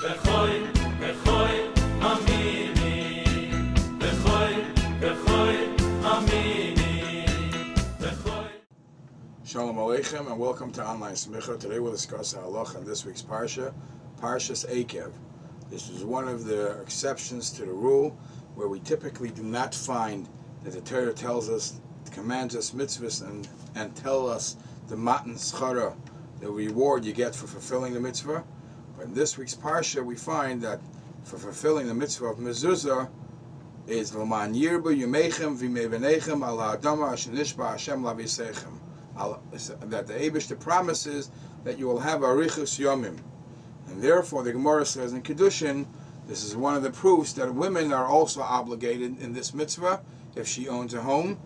Shalom Aleichem and welcome to Online Smicha. Today we'll discuss a halacha in this week's Parsha, Parshat Eikev. This is one of the exceptions to the rule where we typically do not find that the Torah tells us, commands us mitzvahs and tell us the matan schara, the reward you get for fulfilling the mitzvah. But in this week's Parsha we find that for fulfilling the mitzvah of mezuzah is l'man yirbu yumeichem v'mevenechem al ha'adama asher nishba Hashem lavisechem. That the Eibishter promises that you will have arichus yomim, and therefore the Gemara says in Kedushin, this is one of the proofs that women are also obligated in this mitzvah if she owns a home,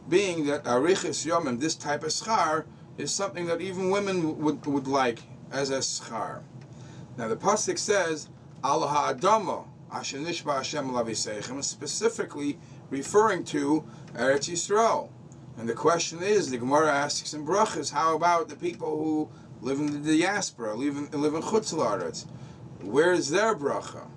being that arichus yomim, this type of schar, is something that even women would like as a schar. Now the pasuk says al ha'adama asher nishba Hashem lavisechem, specifically referring to Eretz Yisrael. And the question is, the Gemara asks in Brachas, how about the people who live in the diaspora, live in Chutz La'aretz? Where is their bracha?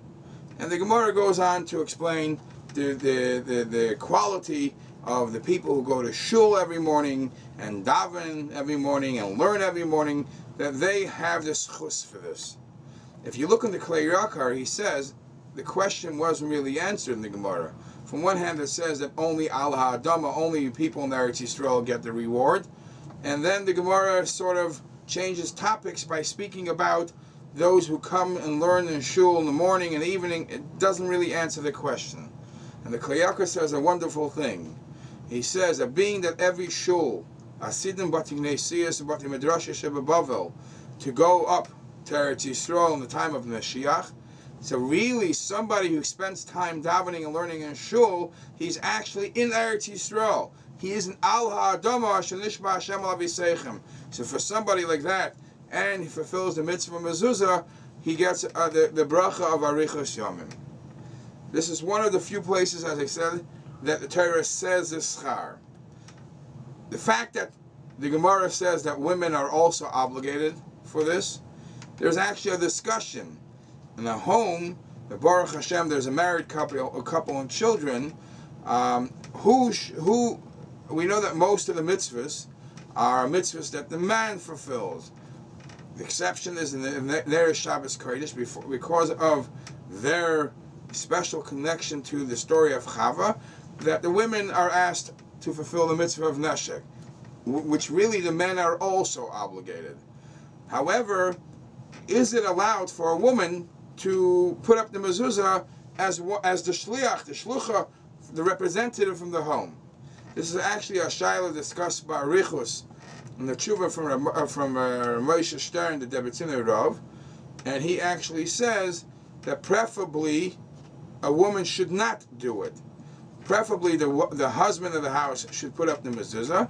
And the Gemara goes on to explain the quality of the people who go to shul every morning and daven every morning and learn every morning, that they have this chus for this. If you look in the Klei Yakar, he says the question wasn't really answered in the Gemara. From one hand, it says that only al ha'adama, only people in Eretz Yisrael get the reward, and then the Gemara sort of changes topics by speaking about those who come and learn in shul in the morning and evening. It doesn't really answer the question. And the Klei Yakar says a wonderful thing. He says that being that every shul, asidim bati gnesias bati midrasha shebebavel, to go up to Eretz Yisrael in the time of Mashiach. So really, somebody who spends time davening and learning in shul, he's actually in Eretz Yisrael. He is an al ha'adama asher nishba Hashem lavisechem. So for somebody like that, and he fulfills the mitzvah mezuzah, he gets the bracha of arichos yomim. This is one of the few places, as I said, that the Torah says this schar. The fact that the Gemara says that women are also obligated for this, there's actually a discussion. In a home, the Baruch Hashem, there's a married couple and children, who we know that most of the mitzvahs are mitzvahs that the man fulfills. The exception is in their Shabbos Kodesh, because of their special connection to the story of Chava, that the women are asked to fulfill the mitzvah of Neshek, which really the men are also obligated. However, is it allowed for a woman to put up the mezuzah as the shliach, the shlucha, the representative from the home? This is actually a shaila discussed by Arichus in the tshuva from Moshe Stern, the Debetziner Rav, and he actually says that preferably a woman should not do it. Preferably the husband of the house should put up the mezuzah,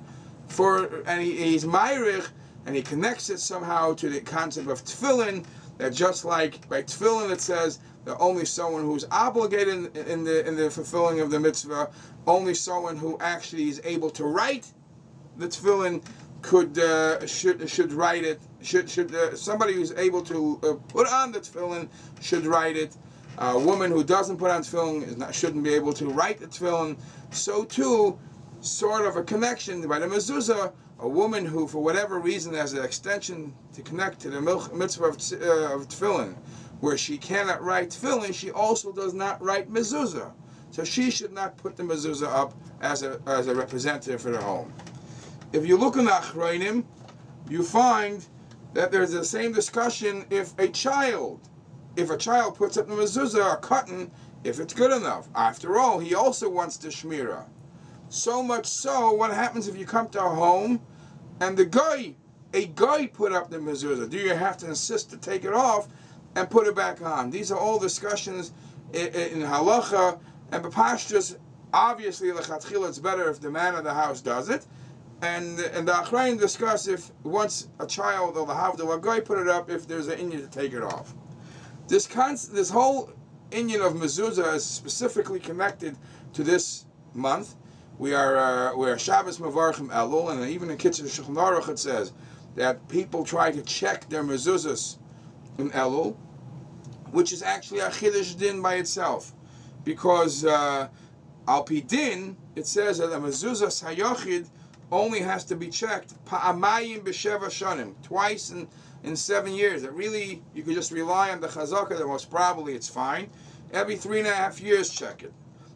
and he's mayrich, and he connects it somehow to the concept of tefillin, that just like by tefillin it says that only someone who's obligated in the fulfilling of the mitzvah, only someone who actually is able to write the tefillin should write it. Somebody who's able to put on the tefillin should write it. A woman who doesn't put on tefillin shouldn't be able to write the tefillin. So too, sort of a connection by the mezuzah. A woman who, for whatever reason, has an extension to connect to the mitzvah of tefillin, where she cannot write tefillin, she also does not write mezuzah. So she should not put the mezuzah up as a representative for the home. If you look in the Achrayim, you find that there's the same discussion if a child puts up the mezuzah or cotton, if it's good enough. After all, he also wants the shmirah. So much so, what happens if you come to a home and a guy put up the mezuzah? Do you have to insist to take it off and put it back on? These are all discussions in halacha, and b'pashtus, obviously, l'chatchila, it's better if the man of the house does it. And the Achrayim discuss if once a child or the havdil, a guy put it up, if there's an inyan to take it off. This whole inyan of mezuzah is specifically connected to this month. We're Shabbos Mevarchim Elul, and even in Kitzur Shulchan Aruch it says that people try to check their mezuzahs in Elul which is actually a chiddush din by itself, because al pi din it says that a mezuzah hayachid only has to be checked pa'amayim b'sheva shanim, twice in 7 years. That really you could just rely on the chazaka that most probably it's fine. Every 3.5 years check it.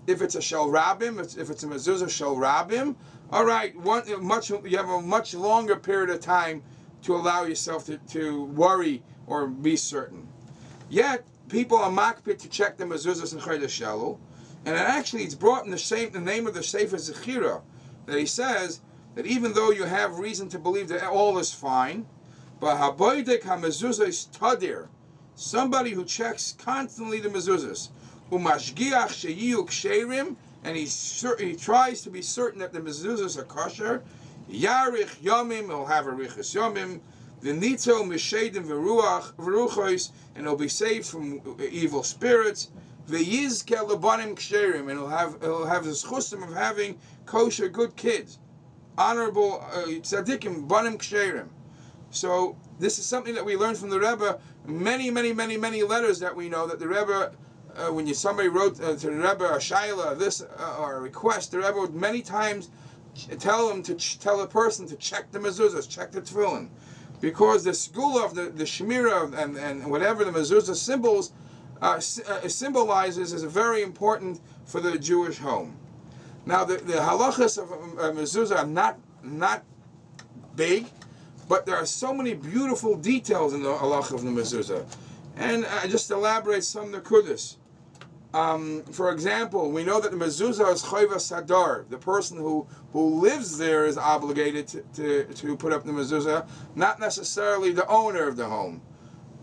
If it's a shel rabim, if it's a mezuzah shel rabim, all right, you have a much longer period of time to allow yourself to worry or be certain. Yet people are makpid to check the mezuzahs in Chodesh Elul, and actually it's brought in the name of the Sefer Zechira that he says that even though you have reason to believe that all is fine, but haboidek hamezuzah is tadir, somebody who checks constantly the mezuzahs, umashgiach sheyiu ksherim, and he tries to be certain that the mezuzahs are kosher, yarich yomim, he'll have a riches yomim, v'nitzo mishedim v'ruchos, and he'll be saved from evil spirits, v'yizke lebanim ksherim, and he'll have the chusim of having kosher good kids, honorable tzaddikim banim ksherim. So this is something that we learned from the Rebbe. Many letters that we know that the Rebbe, when somebody wrote to the Rebbe a shaila, or a request, the Rebbe would many times tell a person to check the mezuzahs, check the tefillin, because the segula of the shemira and whatever the mezuzah symbolizes is very important for the Jewish home. Now the halachas of mezuzah are not big, but there are so many beautiful details in the halacha of the mezuzah, and I just elaborate some nekudas. For example, we know that the mezuzah is chayva sadar. The person who lives there is obligated to put up the mezuzah, not necessarily the owner of the home.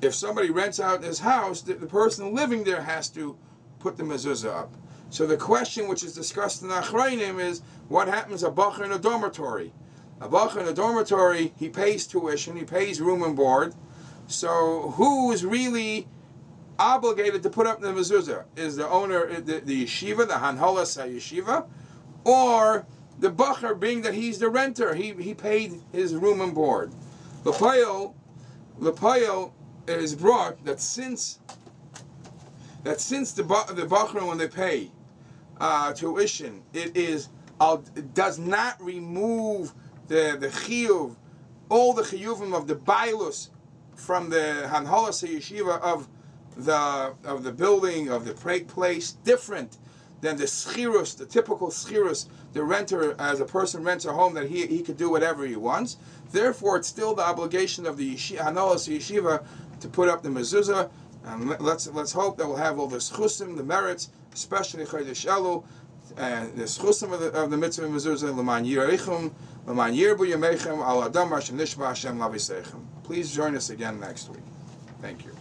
If somebody rents out his house, the person living there has to put the mezuzah up. So the question which is discussed in the Achrayim is, what happens a bacher in a dormitory? A bacher in a dormitory, he pays tuition, he pays room and board. So who is really obligated to put up the mezuzah? Is the owner, the yeshiva, the hanholas yeshiva, or the bacher, being that he's the renter, he paid his room and board? The payil is brought that since the bacher, when they pay tuition, it does not remove the chiyuv, all the chiyuvim of the bailus from the hanholas yeshiva of the building, of the place, different than the schirus, the typical schirus, the renter, as a person rents a home, that he could do whatever he wants. Therefore, it's still the obligation of the hanholas yeshiva to put up the mezuzah. And let's hope that we'll have all the schusim, the merits, especially Chodesh Elul, and the schusim of the mitzvah mezuzah, l'man yireichum, l'man yirbu yamechem, al adam Hashem nishba Hashem lavisechem. Please join us again next week. Thank you.